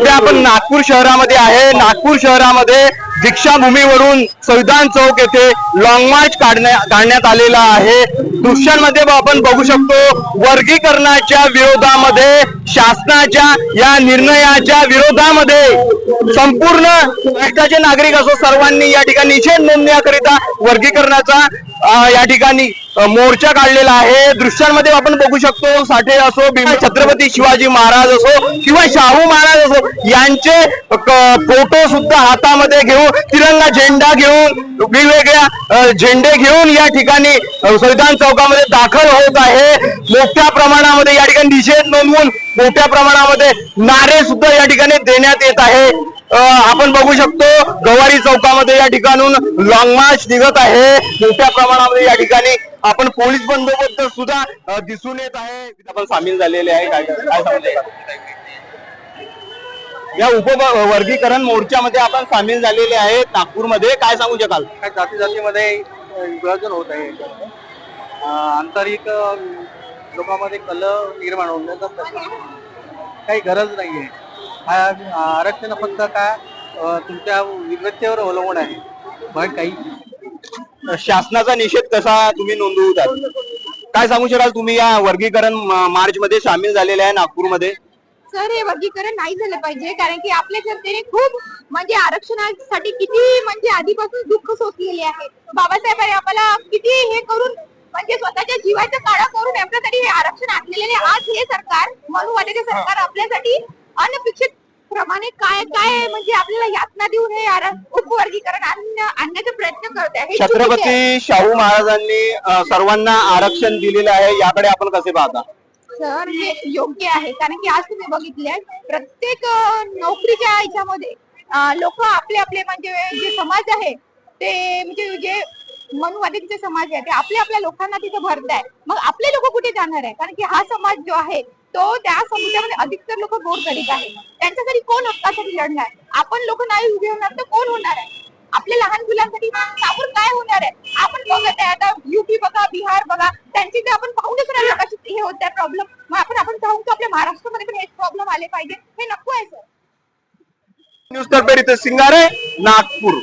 सध्या आपण नागपूर शहरामध्ये आहे। नागपूर शहरामध्ये दीक्षाभूमीवरून संविधान चौक येथे लॉंग मार्च काढण्यात आलेला आहे। दृश्यांमध्ये आपण बघू शकतो वर्गीकरणाच्या विरोधामध्ये, शासनाच्या या निर्णयाच्या विरोधामध्ये संपूर्ण राष्ट्राचे नागरिक असो सर्वांनी या ठिकाणी निषेध नोंदण्याकरिता वर्गीकरणाचा या ठिकाणी मोर्चा काढलेला आहे। दृश्यांमध्ये आपण बघू शकतो साठे असो, छत्रपती शिवाजी महाराज असो किंवा शाहू महाराज असो यांचे फोटो सुद्धा हातामध्ये घेऊन, तिरंगा झेंडा घेऊन, वेगवेगळ्या झेंडे घेऊन या ठिकाणी संविधान चौकामध्ये दाखल होत आहे। मोठ्या प्रमाणामध्ये या ठिकाणी निषेध नोंदवून मोठ्या प्रमाणामध्ये नारे सुद्धा या ठिकाणी देण्यात येत आहे। आपण बघू शकतो गवारी चौकामध्ये या ठिकाणून लॉंग मार्च निघत आहे। मोठ्या प्रमाणामध्ये या ठिकाणी आपण पोलीस बंदोबस्त सुद्धा दिसून येत आहे। आपण सामील झालेले आहे। काय सांगते या उपवर्गीकरण मोर्चामध्ये आपण सामील झालेले आहेत नागपूरमध्ये, काय सांगू शकाल? काय जाती जातीमध्ये विभाजन होत आहे, आंतरिक लोकांमध्ये कल निर्माण होऊन जातात, काही गरज नाहीये। आरक्षण फक्त काय तुमच्या विद्वत्तेवर अवलंबून आहे, पण काही शासनाचा निषेध कसा तुम्ही नोंदवतात? काय सांगू शकाल तुम्ही या वर्गीकरण मार्च मध्ये सामील झालेले आहे नागपूरमध्ये? सर, हे वर्गीकरण नाही झालं पाहिजे, कारण की आपल्या जनतेने खूप म्हणजे आरक्षणासाठी किती म्हणजे आधीपासून दुःख सोसलेले आहे। बाबासाहेबांनी आम्हाला किती हे करून म्हणजे स्वतःच्या जीवाचा काळा करून आपल्यासाठी हे आरक्षण आणलेले। आज हे सरकार मनुवाद्याचे सरकार आपल्यासाठी अनपेक्षित प्रमाणे काय काय म्हणजे आपल्याला यातना देऊन हे उपवर्गीकरण आणण्याचा प्रयत्न करत आहे। छत्रपती शाहू महाराजांनी सर्वांना आरक्षण दिलेलं आहे, याकडे आपण कसे पाहता? सर, हे योग्य आहे, कारण की आज तुम्ही बघितले प्रत्येक नोकरीच्या ह्याच्यामध्ये लोक आपले आपले म्हणजे जे समाज आहे ते म्हणजे जे मनुवादीचे समाज आहे ते आपल्या आपल्या लोकांना तिथे भरताय। मग आपले लोक कुठे जाणार आहे? कारण की हा समाज जो आहे तो त्या समाजामध्ये अधिकतर लोक गोरगरीब आहे, त्यांच्यासाठी कोण हक्कासाठी लढणार? आपण लोक नाही उभे होणार तर कोण होणार आहे? आपल्या लहान मुलांसाठी त्यावर काय होणार आहे? आपण बघत आहे आता युपी बघा, बिहार बघा, त्यांची तर आपण पाहूनच नाही लोकांची हे होत आहे प्रॉब्लेम। मग आपण पाहून की आपल्या महाराष्ट्रामध्ये पण हेच प्रॉब्लेम आले पाहिजे, हे नको आहे सर। न्यूज तर्फे सिंगारे, नागपूर।